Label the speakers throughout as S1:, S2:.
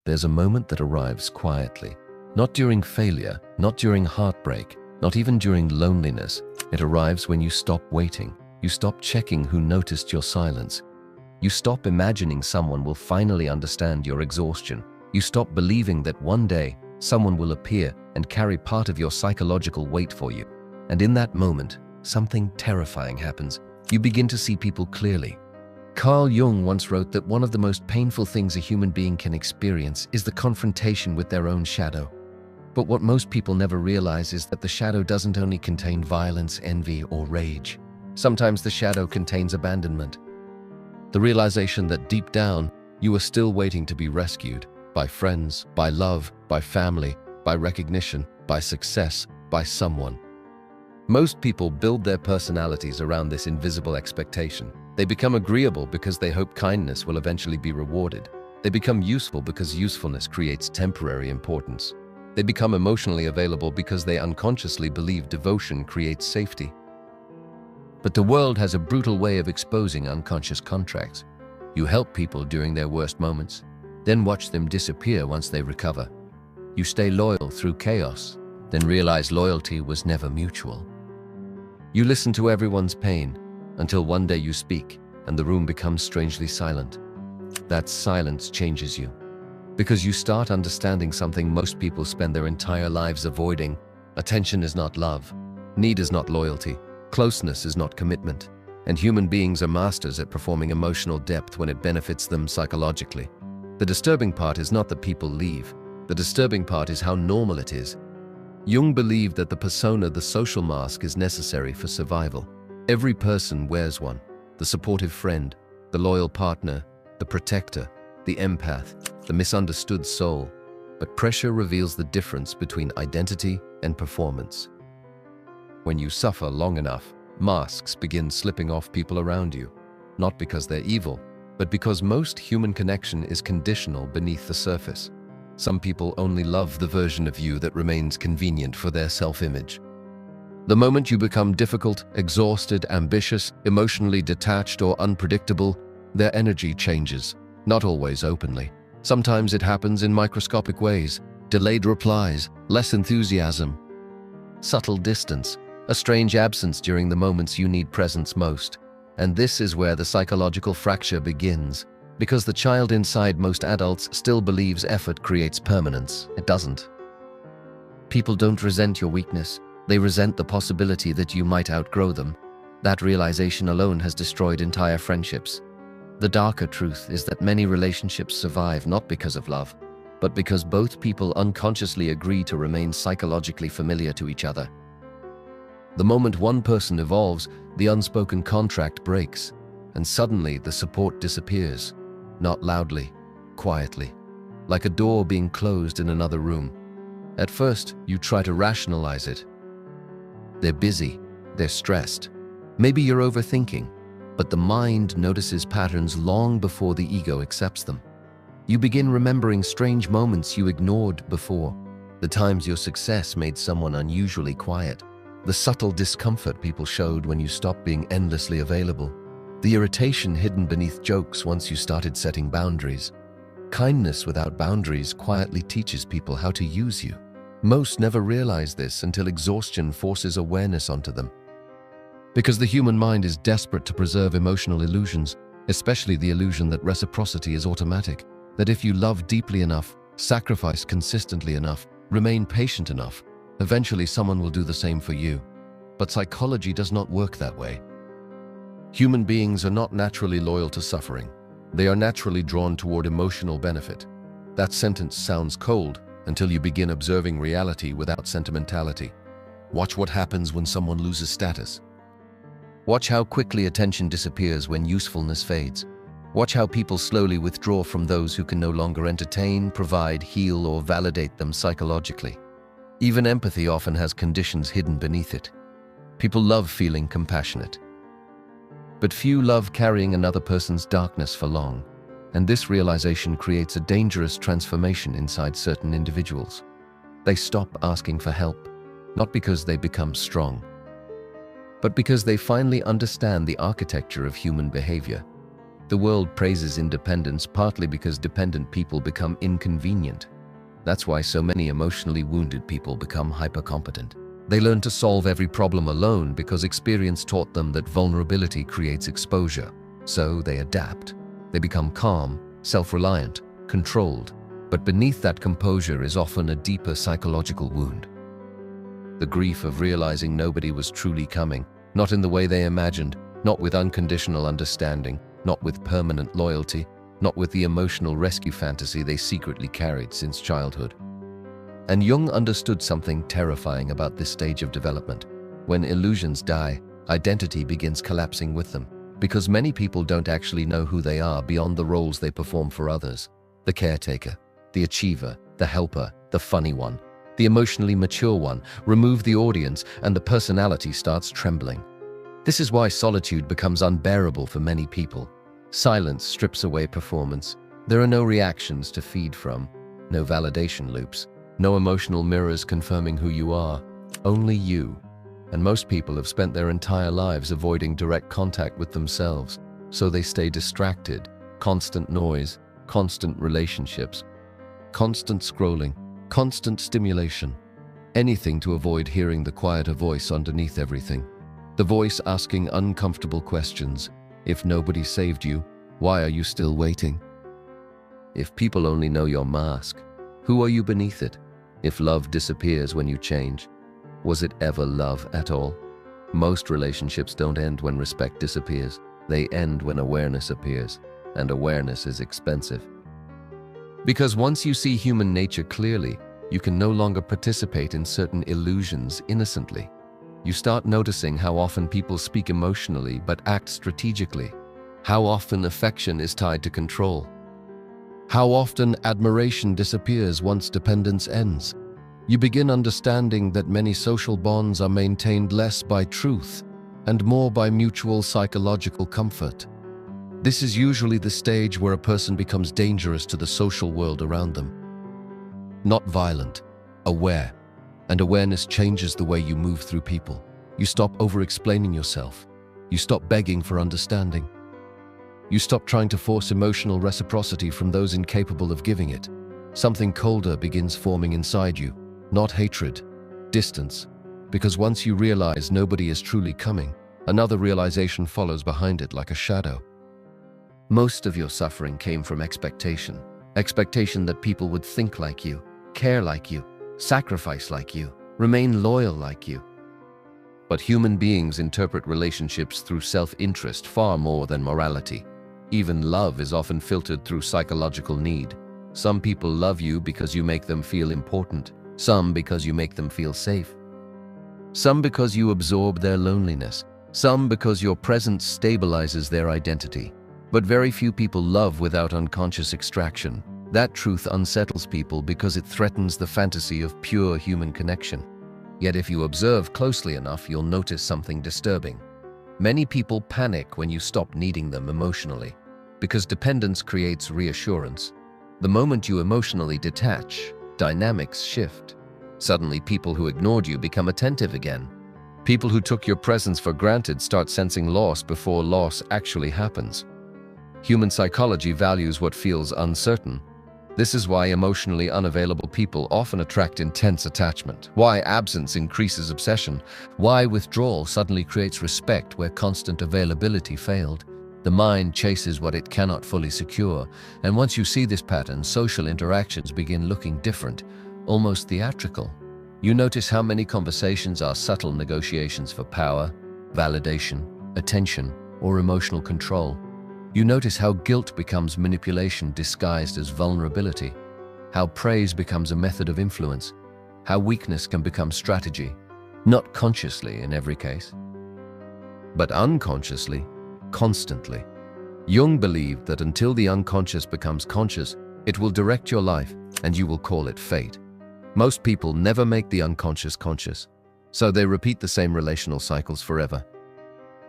S1: there's a moment that arrives quietly. Not during failure, not during heartbreak, not even during loneliness. It arrives when you stop waiting. You stop checking who noticed your silence. You stop imagining someone will finally understand your exhaustion. You stop believing that one day someone will appear and carry part of your psychological weight for you. And in that moment, something terrifying happens. You begin to see people clearly. Carl Jung once wrote that one of the most painful things a human being can experience is the confrontation with their own shadow. But what most people never realize is that the shadow doesn't only contain violence, envy, or rage. Sometimes the shadow contains abandonment. The realization that deep down, you are still waiting to be rescued by friends, by love, by family, by recognition, by success, by someone. Most people build their personalities around this invisible expectation. They become agreeable because they hope kindness will eventually be rewarded. They become useful because usefulness creates temporary importance. They become emotionally available because they unconsciously believe devotion creates safety. But the world has a brutal way of exposing unconscious contracts. You help people during their worst moments, then watch them disappear once they recover. You stay loyal through chaos, then realize loyalty was never mutual. You listen to everyone's pain until one day you speak and the room becomes strangely silent. That silence changes you because you start understanding something most people spend their entire lives avoiding. Attention is not love. Need is not loyalty. Closeness is not commitment. And human beings are masters at performing emotional depth when it benefits them psychologically. The disturbing part is not that people leave. The disturbing part is how normal it is. Jung believed that the persona, the social mask, is necessary for survival. Every person wears one. The supportive friend, the loyal partner, the protector, the empath, the misunderstood soul. But pressure reveals the difference between identity and performance. When you suffer long enough, masks begin slipping off people around you. Not because they're evil, but because most human connection is conditional beneath the surface. Some people only love the version of you that remains convenient for their self-image. The moment you become difficult, exhausted, ambitious, emotionally detached, or unpredictable, their energy changes, not always openly. Sometimes it happens in microscopic ways: delayed replies, less enthusiasm, subtle distance, a strange absence during the moments you need presence most. And this is where the psychological fracture begins. Because the child inside most adults still believes effort creates permanence. It doesn't. People don't resent your weakness. They resent the possibility that you might outgrow them. That realization alone has destroyed entire friendships. The darker truth is that many relationships survive not because of love, but because both people unconsciously agree to remain psychologically familiar to each other. The moment one person evolves, the unspoken contract breaks, and suddenly the support disappears. Not loudly, quietly, like a door being closed in another room. At first, you try to rationalize it. They're busy, they're stressed. Maybe you're overthinking, but the mind notices patterns long before the ego accepts them. You begin remembering strange moments you ignored before, the times your success made someone unusually quiet, the subtle discomfort people showed when you stopped being endlessly available, the irritation hidden beneath jokes once you started setting boundaries. Kindness without boundaries quietly teaches people how to use you. Most never realize this until exhaustion forces awareness onto them. Because the human mind is desperate to preserve emotional illusions, especially the illusion that reciprocity is automatic, that if you love deeply enough, sacrifice consistently enough, remain patient enough, eventually someone will do the same for you. But psychology does not work that way. Human beings are not naturally loyal to suffering. They are naturally drawn toward emotional benefit. That sentence sounds cold until you begin observing reality without sentimentality. Watch what happens when someone loses status. Watch how quickly attention disappears when usefulness fades. Watch how people slowly withdraw from those who can no longer entertain, provide, heal, or validate them psychologically. Even empathy often has conditions hidden beneath it. People love feeling compassionate. But few love carrying another person's darkness for long, and this realization creates a dangerous transformation inside certain individuals. They stop asking for help, not because they become strong, but because they finally understand the architecture of human behavior. The world praises independence partly because dependent people become inconvenient. That's why so many emotionally wounded people become hypercompetent. They learn to solve every problem alone because experience taught them that vulnerability creates exposure. So they adapt. They become calm, self-reliant, controlled. But beneath that composure is often a deeper psychological wound. The grief of realizing nobody was truly coming, not in the way they imagined, not with unconditional understanding, not with permanent loyalty, not with the emotional rescue fantasy they secretly carried since childhood. And Jung understood something terrifying about this stage of development. When illusions die, identity begins collapsing with them, because many people don't actually know who they are beyond the roles they perform for others. The caretaker, the achiever, the helper, the funny one, the emotionally mature one. Remove the audience and the personality starts trembling. This is why solitude becomes unbearable for many people. Silence strips away performance. There are no reactions to feed from, no validation loops, no emotional mirrors confirming who you are, only you. And most people have spent their entire lives avoiding direct contact with themselves, so they stay distracted. Constant noise, constant relationships, constant scrolling, constant stimulation. Anything to avoid hearing the quieter voice underneath everything. The voice asking uncomfortable questions. If nobody saved you, why are you still waiting? If people only know your mask, who are you beneath it? If love disappears when you change, was it ever love at all? Most relationships don't end when respect disappears. They end when awareness appears, and awareness is expensive. Because once you see human nature clearly, you can no longer participate in certain illusions innocently. You start noticing how often people speak emotionally but act strategically. How often affection is tied to control. How often admiration disappears once dependence ends. You begin understanding that many social bonds are maintained less by truth and more by mutual psychological comfort. This is usually the stage where a person becomes dangerous to the social world around them. Not violent, aware. And awareness changes the way you move through people. You stop over-explaining yourself. You stop begging for understanding. You stop trying to force emotional reciprocity from those incapable of giving it. Something colder begins forming inside you, not hatred, distance. Because once you realize nobody is truly coming, another realization follows behind it like a shadow. Most of your suffering came from expectation. Expectation that people would think like you, care like you, sacrifice like you, remain loyal like you. But human beings interpret relationships through self-interest far more than morality. Even love is often filtered through psychological need. Some people love you because you make them feel important. Some because you make them feel safe. Some because you absorb their loneliness. Some because your presence stabilizes their identity. But very few people love without unconscious extraction. That truth unsettles people because it threatens the fantasy of pure human connection. Yet if you observe closely enough, you'll notice something disturbing. Many people panic when you stop needing them emotionally, because dependence creates reassurance. The moment you emotionally detach, dynamics shift. Suddenly, people who ignored you become attentive again. People who took your presence for granted start sensing loss before loss actually happens. Human psychology values what feels uncertain. This is why emotionally unavailable people often attract intense attachment, why absence increases obsession, why withdrawal suddenly creates respect where constant availability failed. The mind chases what it cannot fully secure, and once you see this pattern, social interactions begin looking different, almost theatrical. You notice how many conversations are subtle negotiations for power, validation, attention, or emotional control. You notice how guilt becomes manipulation disguised as vulnerability, how praise becomes a method of influence, how weakness can become strategy, not consciously in every case, but unconsciously, constantly. Jung believed that until the unconscious becomes conscious, it will direct your life and you will call it fate. Most people never make the unconscious conscious, so they repeat the same relational cycles forever.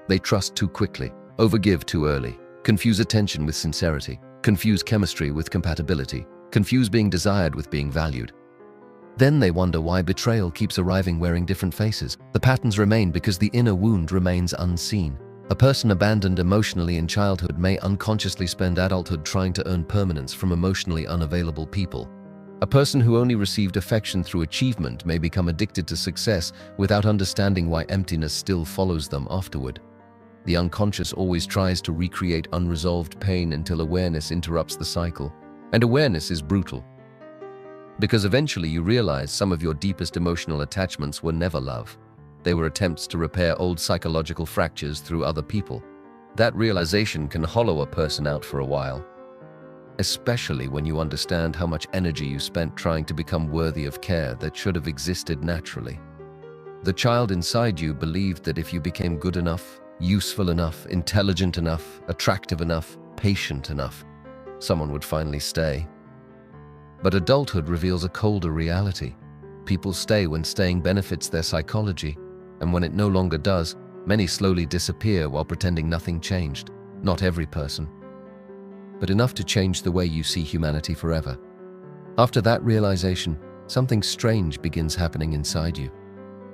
S1: They trust too quickly, overgive too early, confuse attention with sincerity, confuse chemistry with compatibility, confuse being desired with being valued. Then they wonder why betrayal keeps arriving wearing different faces. The patterns remain because the inner wound remains unseen. A person abandoned emotionally in childhood may unconsciously spend adulthood trying to earn permanence from emotionally unavailable people. A person who only received affection through achievement may become addicted to success without understanding why emptiness still follows them afterward. The unconscious always tries to recreate unresolved pain until awareness interrupts the cycle. And awareness is brutal. Because eventually you realize some of your deepest emotional attachments were never love. They were attempts to repair old psychological fractures through other people. That realization can hollow a person out for a while, especially when you understand how much energy you spent trying to become worthy of care that should have existed naturally. The child inside you believed that if you became good enough, useful enough, intelligent enough, attractive enough, patient enough, someone would finally stay. But adulthood reveals a colder reality. People stay when staying benefits their psychology, and when it no longer does, many slowly disappear while pretending nothing changed. Not every person, but enough to change the way you see humanity forever. After that realization, something strange begins happening inside you.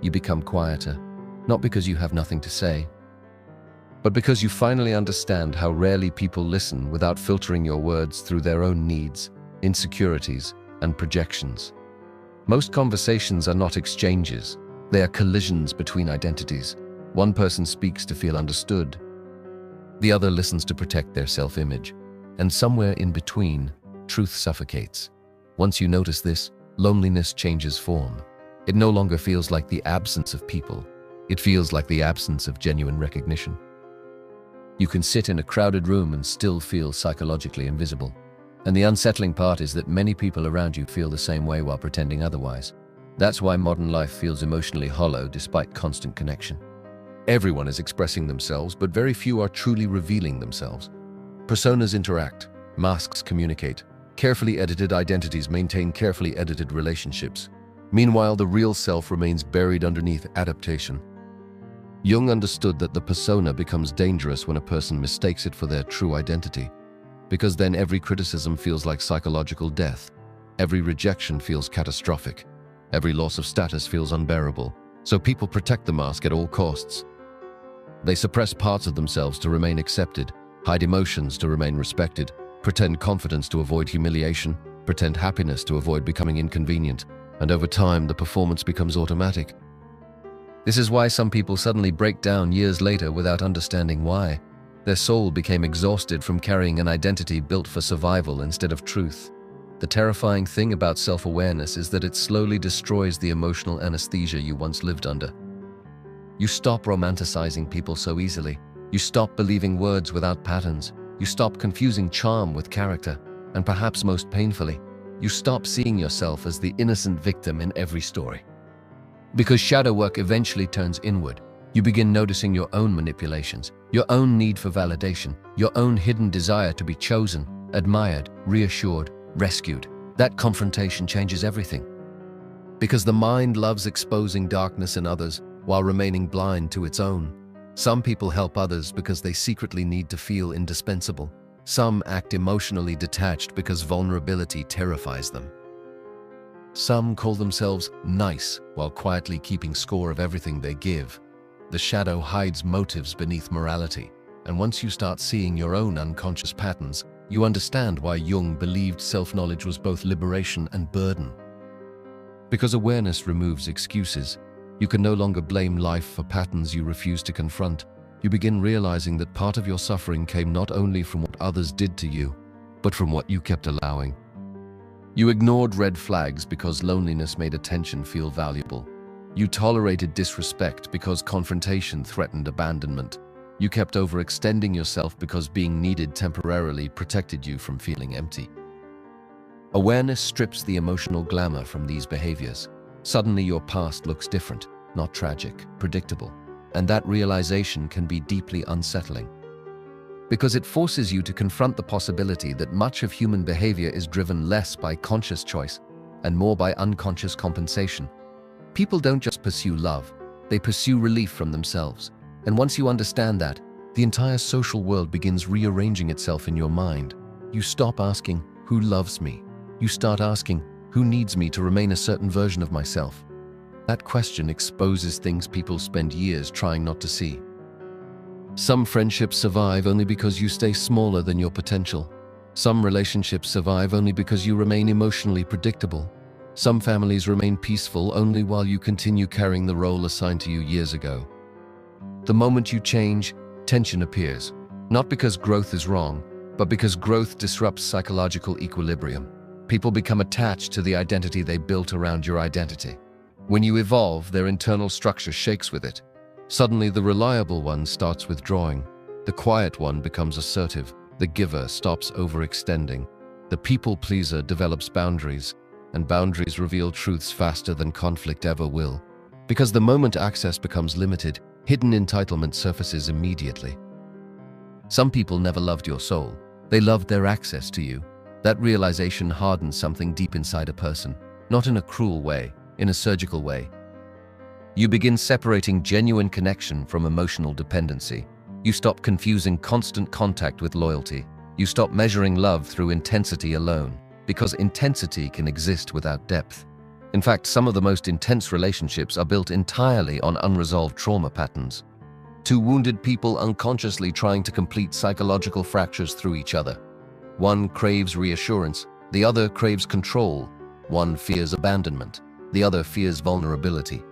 S1: You become quieter, not because you have nothing to say, but because you finally understand how rarely people listen without filtering your words through their own needs, insecurities, and projections. Most conversations are not exchanges. They are collisions between identities. One person speaks to feel understood. The other listens to protect their self-image. And somewhere in between, truth suffocates. Once you notice this, loneliness changes form. It no longer feels like the absence of people. It feels like the absence of genuine recognition. You can sit in a crowded room and still feel psychologically invisible. And the unsettling part is that many people around you feel the same way while pretending otherwise. That's why modern life feels emotionally hollow despite constant connection. Everyone is expressing themselves, but very few are truly revealing themselves. Personas interact, masks communicate, carefully edited identities maintain carefully edited relationships. Meanwhile, the real self remains buried underneath adaptation. Jung understood that the persona becomes dangerous when a person mistakes it for their true identity, because then every criticism feels like psychological death. Every rejection feels catastrophic. Every loss of status feels unbearable. So people protect the mask at all costs. They suppress parts of themselves to remain accepted, hide emotions to remain respected, pretend confidence to avoid humiliation, pretend happiness to avoid becoming inconvenient, and over time the performance becomes automatic. This is why some people suddenly break down years later without understanding why. Their soul became exhausted from carrying an identity built for survival instead of truth. The terrifying thing about self-awareness is that it slowly destroys the emotional anesthesia you once lived under. You stop romanticizing people so easily. You stop believing words without patterns. You stop confusing charm with character. And perhaps most painfully, you stop seeing yourself as the innocent victim in every story. Because shadow work eventually turns inward, you begin noticing your own manipulations, your own need for validation, your own hidden desire to be chosen, admired, reassured, rescued. That confrontation changes everything. Because the mind loves exposing darkness in others while remaining blind to its own. Some people help others because they secretly need to feel indispensable. Some act emotionally detached because vulnerability terrifies them. Some call themselves nice while quietly keeping score of everything they give. The shadow hides motives beneath morality, and once you start seeing your own unconscious patterns, you understand why Jung believed self-knowledge was both liberation and burden. Because awareness removes excuses, you can no longer blame life for patterns you refuse to confront. You begin realizing that part of your suffering came not only from what others did to you, but from what you kept allowing. You ignored red flags because loneliness made attention feel valuable. You tolerated disrespect because confrontation threatened abandonment. You kept overextending yourself because being needed temporarily protected you from feeling empty. Awareness strips the emotional glamour from these behaviors. Suddenly your past looks different, not tragic, predictable. And that realization can be deeply unsettling. Because it forces you to confront the possibility that much of human behavior is driven less by conscious choice and more by unconscious compensation. People don't just pursue love, they pursue relief from themselves. And once you understand that, the entire social world begins rearranging itself in your mind. You stop asking, who loves me? You start asking, who needs me to remain a certain version of myself? That question exposes things people spend years trying not to see. Some friendships survive only because you stay smaller than your potential. Some relationships survive only because you remain emotionally predictable. Some families remain peaceful only while you continue carrying the role assigned to you years ago. The moment you change, tension appears, not because growth is wrong, but because growth disrupts psychological equilibrium. People become attached to the identity they built around your identity. When you evolve, their internal structure shakes with it. Suddenly, the reliable one starts withdrawing. The quiet one becomes assertive. The giver stops overextending. The people pleaser develops boundaries, and boundaries reveal truths faster than conflict ever will. Because the moment access becomes limited, hidden entitlement surfaces immediately. Some people never loved your soul. They loved their access to you. That realization hardens something deep inside a person, not in a cruel way, in a surgical way. You begin separating genuine connection from emotional dependency. You stop confusing constant contact with loyalty. You stop measuring love through intensity alone, because intensity can exist without depth. In fact, some of the most intense relationships are built entirely on unresolved trauma patterns. Two wounded people unconsciously trying to complete psychological fractures through each other. One craves reassurance, the other craves control. One fears abandonment, the other fears vulnerability.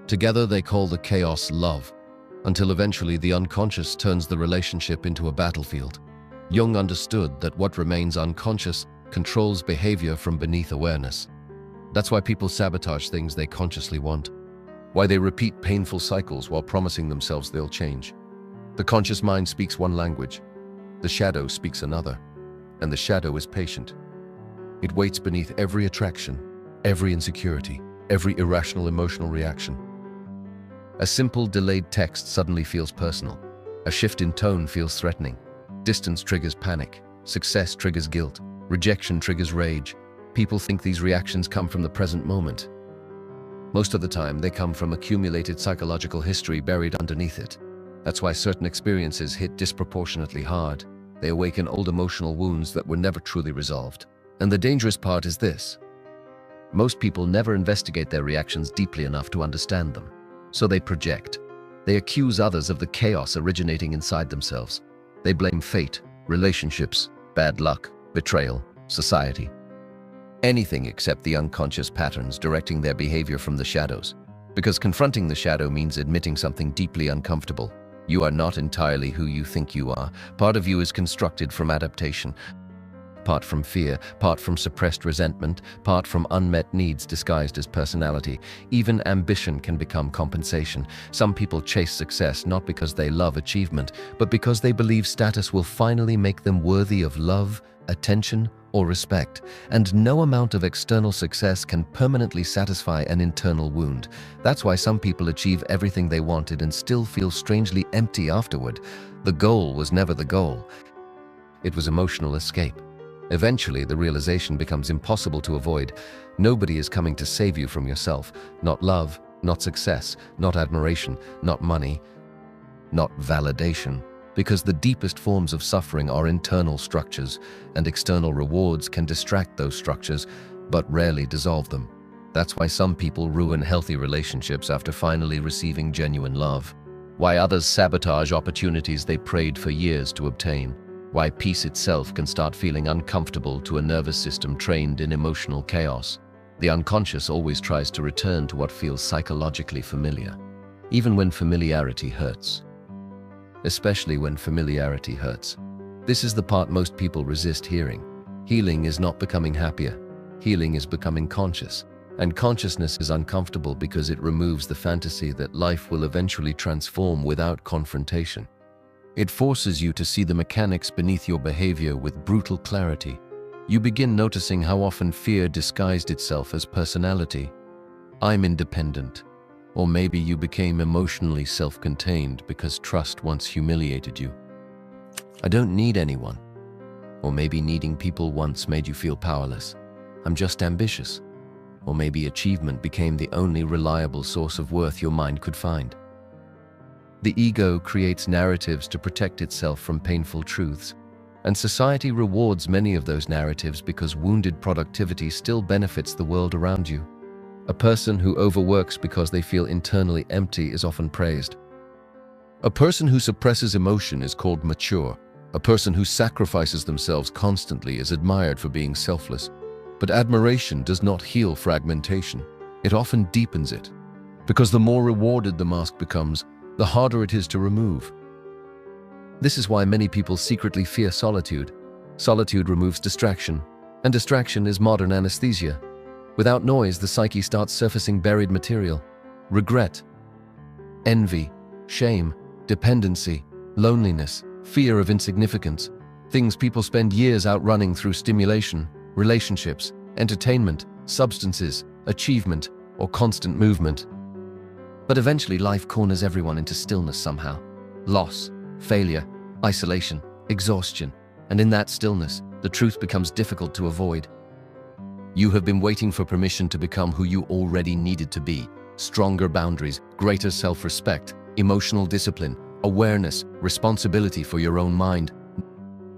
S1: Together they call the chaos love, until eventually the unconscious turns the relationship into a battlefield. Jung understood that what remains unconscious controls behavior from beneath awareness. That's why people sabotage things they consciously want. Why they repeat painful cycles while promising themselves they'll change. The conscious mind speaks one language. The shadow speaks another. And the shadow is patient. It waits beneath every attraction, every insecurity, every irrational emotional reaction. A simple delayed text suddenly feels personal. A shift in tone feels threatening. Distance triggers panic. Success triggers guilt. Rejection triggers rage. People think these reactions come from the present moment. Most of the time, they come from accumulated psychological history buried underneath it. That's why certain experiences hit disproportionately hard. They awaken old emotional wounds that were never truly resolved. And the dangerous part is this. Most people never investigate their reactions deeply enough to understand them. So they project. They accuse others of the chaos originating inside themselves. They blame fate, relationships, bad luck, betrayal, society. Anything except the unconscious patterns directing their behavior from the shadows. Because confronting the shadow means admitting something deeply uncomfortable. You are not entirely who you think you are. Part of you is constructed from adaptation. Part from fear, part from suppressed resentment, part from unmet needs disguised as personality. Even ambition can become compensation. Some people chase success not because they love achievement, but because they believe status will finally make them worthy of love, attention, or respect. And no amount of external success can permanently satisfy an internal wound. That's why some people achieve everything they wanted and still feel strangely empty afterward. The goal was never the goal. It was emotional escape. Eventually, the realization becomes impossible to avoid. Nobody is coming to save you from yourself. Not love, not success, not admiration, not money, not validation. Because the deepest forms of suffering are internal structures, and external rewards can distract those structures, but rarely dissolve them. That's why some people ruin healthy relationships after finally receiving genuine love. Why others sabotage opportunities they prayed for years to obtain. Why peace itself can start feeling uncomfortable to a nervous system trained in emotional chaos. The unconscious always tries to return to what feels psychologically familiar, even when familiarity hurts. Especially when familiarity hurts. This is the part most people resist hearing. Healing is not becoming happier. Healing is becoming conscious. And consciousness is uncomfortable because it removes the fantasy that life will eventually transform without confrontation. It forces you to see the mechanics beneath your behavior with brutal clarity. You begin noticing how often fear disguised itself as personality. I'm independent. Or maybe you became emotionally self-contained because trust once humiliated you. I don't need anyone. Or maybe needing people once made you feel powerless. I'm just ambitious. Or maybe achievement became the only reliable source of worth your mind could find. The ego creates narratives to protect itself from painful truths, and society rewards many of those narratives because wounded productivity still benefits the world around you. A person who overworks because they feel internally empty is often praised. A person who suppresses emotion is called mature. A person who sacrifices themselves constantly is admired for being selfless. But admiration does not heal fragmentation. It often deepens it. Because the more rewarded the mask becomes, the harder it is to remove. This is why many people secretly fear solitude. Solitude removes distraction, and distraction is modern anesthesia. Without noise, the psyche starts surfacing buried material. Regret, envy, shame, dependency, loneliness, fear of insignificance. Things people spend years outrunning through stimulation, relationships, entertainment, substances, achievement, or constant movement. But eventually life corners everyone into stillness somehow. Loss, failure, isolation, exhaustion. And in that stillness, the truth becomes difficult to avoid. You have been waiting for permission to become who you already needed to be. Stronger boundaries, greater self-respect, emotional discipline, awareness, responsibility for your own mind.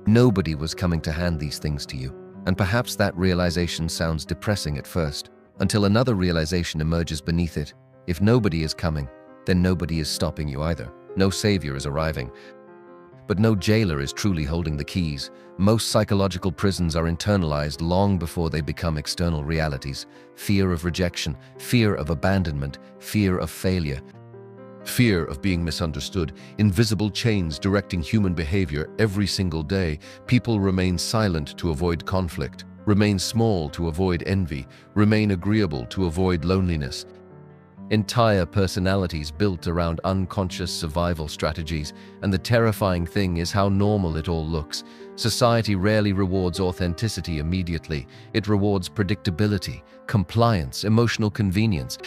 S1: Nobody was coming to hand these things to you. And perhaps that realization sounds depressing at first, until another realization emerges beneath it. If nobody is coming, then nobody is stopping you either. No savior is arriving. But no jailer is truly holding the keys. Most psychological prisons are internalized long before they become external realities. Fear of rejection, fear of abandonment, fear of failure, fear of being misunderstood, invisible chains directing human behavior every single day. People remain silent to avoid conflict, remain small to avoid envy, remain agreeable to avoid loneliness. Entire personalities built around unconscious survival strategies, and the terrifying thing is how normal it all looks. Society rarely rewards authenticity immediately. It rewards predictability, compliance, emotional convenience.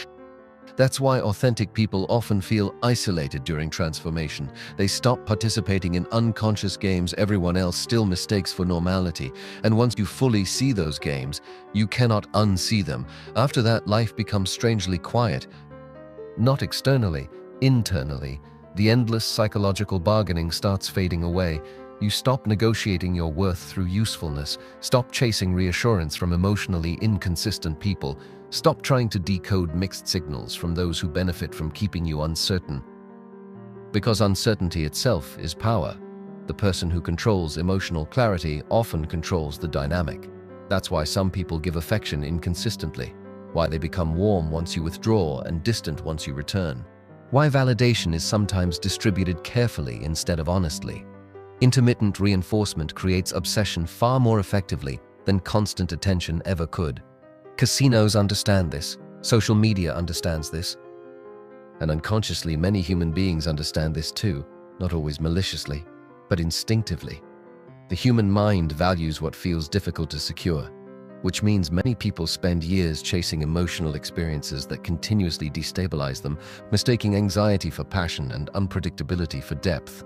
S1: That's why authentic people often feel isolated during transformation. They stop participating in unconscious games everyone else still mistakes for normality. And once you fully see those games, you cannot unsee them. After that, life becomes strangely quiet. Not externally, internally. The endless psychological bargaining starts fading away. You stop negotiating your worth through usefulness. Stop chasing reassurance from emotionally inconsistent people. Stop trying to decode mixed signals from those who benefit from keeping you uncertain. Because uncertainty itself is power. The person who controls emotional clarity often controls the dynamic. That's why some people give affection inconsistently. Why they become warm once you withdraw and distant once you return. Why validation is sometimes distributed carefully instead of honestly. Intermittent reinforcement creates obsession far more effectively than constant attention ever could. Casinos understand this. Social media understands this. And unconsciously, many human beings understand this too, not always maliciously, but instinctively. The human mind values what feels difficult to secure, which means many people spend years chasing emotional experiences that continuously destabilize them, mistaking anxiety for passion and unpredictability for depth.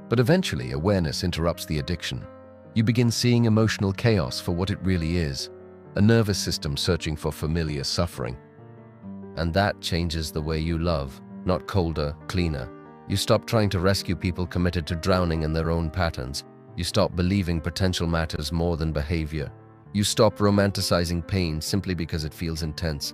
S1: But eventually, awareness interrupts the addiction. You begin seeing emotional chaos for what it really is, a nervous system searching for familiar suffering. And that changes the way you love, not colder, cleaner. You stop trying to rescue people committed to drowning in their own patterns. You stop believing potential matters more than behavior. You stop romanticizing pain simply because it feels intense.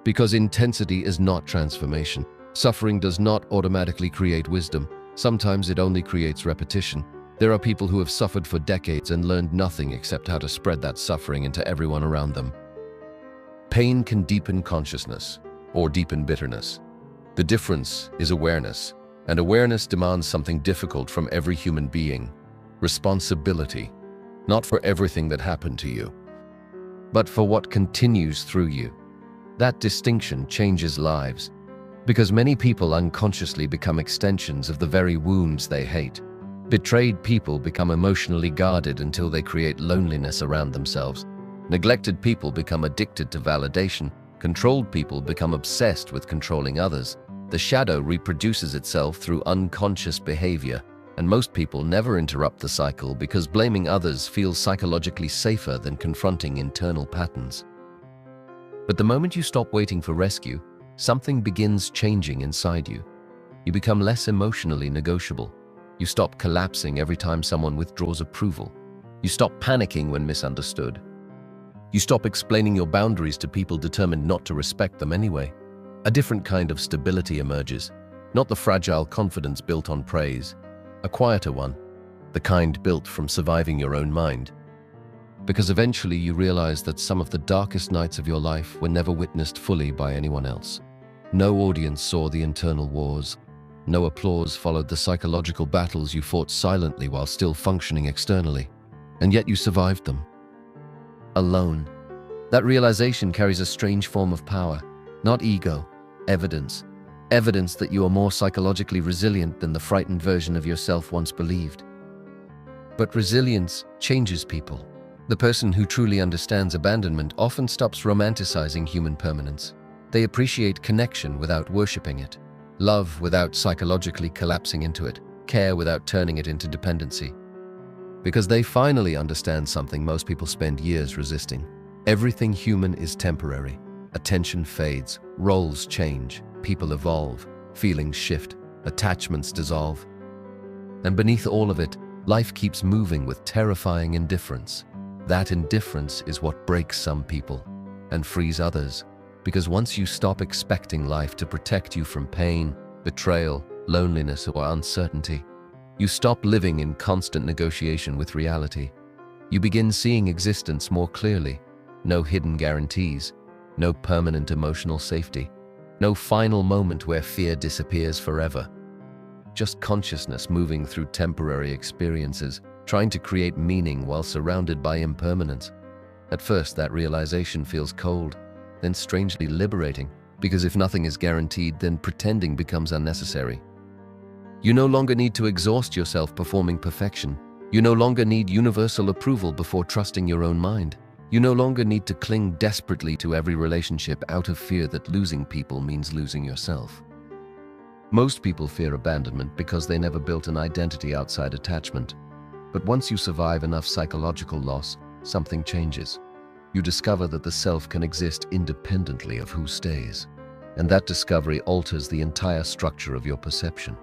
S1: Because intensity is not transformation. Suffering does not automatically create wisdom. Sometimes it only creates repetition. There are people who have suffered for decades and learned nothing except how to spread that suffering into everyone around them. Pain can deepen consciousness or deepen bitterness. The difference is awareness, and awareness demands something difficult from every human being: responsibility. Not for everything that happened to you, but for what continues through you. That distinction changes lives, because many people unconsciously become extensions of the very wounds they hate. Betrayed people become emotionally guarded until they create loneliness around themselves. Neglected people become addicted to validation. Controlled people become obsessed with controlling others. The shadow reproduces itself through unconscious behavior. And most people never interrupt the cycle because blaming others feels psychologically safer than confronting internal patterns. But the moment you stop waiting for rescue, something begins changing inside you. You become less emotionally negotiable. You stop collapsing every time someone withdraws approval. You stop panicking when misunderstood. You stop explaining your boundaries to people determined not to respect them anyway. A different kind of stability emerges. Not the fragile confidence built on praise, a quieter one, the kind built from surviving your own mind. Because eventually you realize that some of the darkest nights of your life were never witnessed fully by anyone else. No audience saw the internal wars. No applause followed the psychological battles you fought silently while still functioning externally. And yet you survived them. Alone. That realization carries a strange form of power. Not ego, evidence. Evidence that you are more psychologically resilient than the frightened version of yourself once believed. But resilience changes people. The person who truly understands abandonment often stops romanticizing human permanence. They appreciate connection without worshipping it, love without psychologically collapsing into it, care without turning it into dependency. Because they finally understand something most people spend years resisting. Everything human is temporary. Attention fades, roles change, people evolve, feelings shift, attachments dissolve. And beneath all of it, life keeps moving with terrifying indifference. That indifference is what breaks some people and frees others. Because once you stop expecting life to protect you from pain, betrayal, loneliness, or uncertainty, you stop living in constant negotiation with reality. You begin seeing existence more clearly. No hidden guarantees, no permanent emotional safety, no final moment where fear disappears forever. Just consciousness moving through temporary experiences, trying to create meaning while surrounded by impermanence. At first, that realization feels cold, then strangely liberating, because if nothing is guaranteed, then pretending becomes unnecessary. You no longer need to exhaust yourself performing perfection. You no longer need universal approval before trusting your own mind. You no longer need to cling desperately to every relationship out of fear that losing people means losing yourself. Most people fear abandonment because they never built an identity outside attachment. But once you survive enough psychological loss, something changes. You discover that the self can exist independently of who stays. And that discovery alters the entire structure of your perception.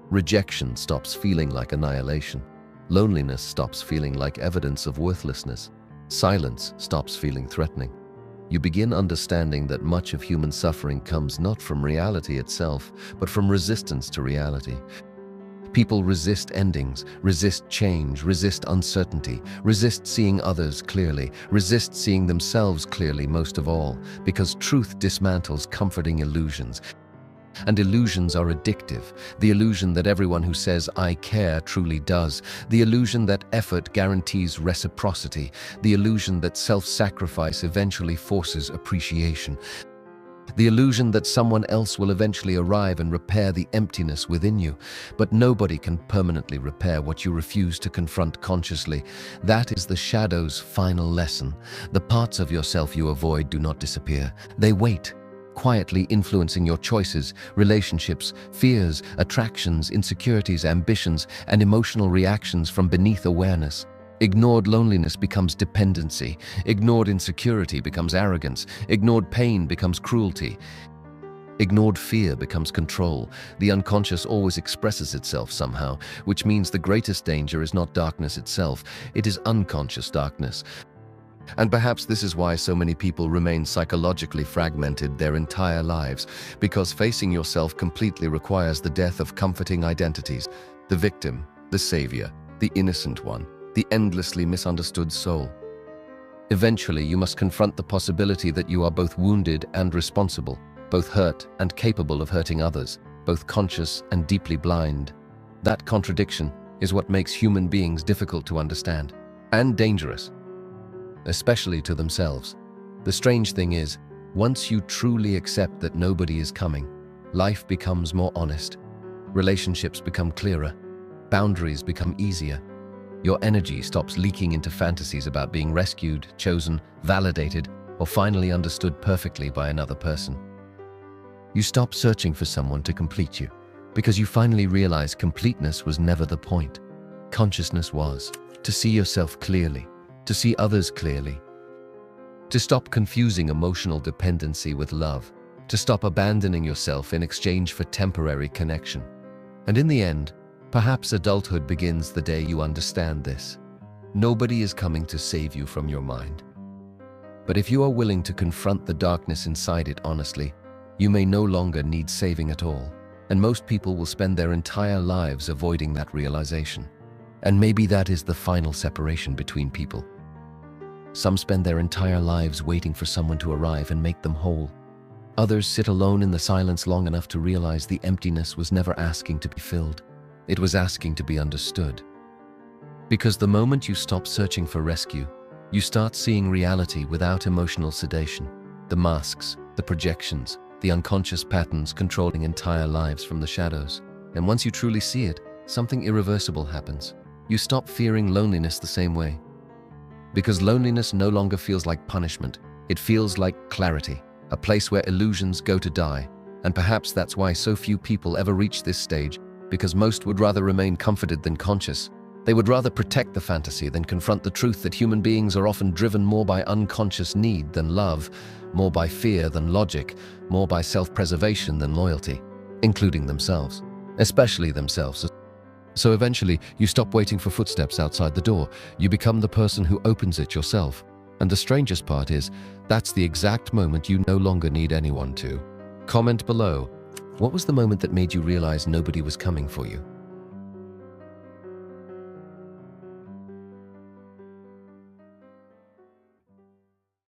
S1: Rejection stops feeling like annihilation. Loneliness stops feeling like evidence of worthlessness. Silence stops feeling threatening. You begin understanding that much of human suffering comes not from reality itself, but from resistance to reality. People resist endings, resist change, resist uncertainty, resist seeing others clearly, resist seeing themselves clearly most of all, because truth dismantles comforting illusions. And illusions are addictive. The illusion that everyone who says "I care" truly does. The illusion that effort guarantees reciprocity. The illusion that self-sacrifice eventually forces appreciation. The illusion that someone else will eventually arrive and repair the emptiness within you. But nobody can permanently repair what you refuse to confront consciously. That is the shadow's final lesson. The parts of yourself you avoid do not disappear. They wait, quietly influencing your choices, relationships, fears, attractions, insecurities, ambitions, and emotional reactions from beneath awareness. Ignored loneliness becomes dependency. Ignored insecurity becomes arrogance. Ignored pain becomes cruelty. Ignored fear becomes control. The unconscious always expresses itself somehow, which means the greatest danger is not darkness itself, it is unconscious darkness. And perhaps this is why so many people remain psychologically fragmented their entire lives, because facing yourself completely requires the death of comforting identities: the victim, the savior, the innocent one, the endlessly misunderstood soul. Eventually, you must confront the possibility that you are both wounded and responsible, both hurt and capable of hurting others, both conscious and deeply blind. That contradiction is what makes human beings difficult to understand and dangerous, especially to themselves. The strange thing is, once you truly accept that nobody is coming, life becomes more honest. Relationships become clearer. Boundaries become easier. Your energy stops leaking into fantasies about being rescued, chosen, validated, or finally understood perfectly by another person. You stop searching for someone to complete you, because you finally realize completeness was never the point. Consciousness was to see yourself clearly, to see others clearly, to stop confusing emotional dependency with love, to stop abandoning yourself in exchange for temporary connection. And in the end, perhaps adulthood begins the day you understand this. Nobody is coming to save you from your mind. But if you are willing to confront the darkness inside it honestly, you may no longer need saving at all. And most people will spend their entire lives avoiding that realization. And maybe that is the final separation between people. Some spend their entire lives waiting for someone to arrive and make them whole. Others sit alone in the silence long enough to realize the emptiness was never asking to be filled. It was asking to be understood. Because the moment you stop searching for rescue, you start seeing reality without emotional sedation. The masks, the projections, the unconscious patterns controlling entire lives from the shadows. And once you truly see it, something irreversible happens. You stop fearing loneliness the same way. Because loneliness no longer feels like punishment. It feels like clarity, a place where illusions go to die. And perhaps that's why so few people ever reach this stage, because most would rather remain comforted than conscious. They would rather protect the fantasy than confront the truth that human beings are often driven more by unconscious need than love, more by fear than logic, more by self-preservation than loyalty, including themselves, especially themselves. So eventually, you stop waiting for footsteps outside the door. You become the person who opens it yourself. And the strangest part is, that's the exact moment you no longer need anyone to. Comment below, what was the moment that made you realize nobody was coming for you?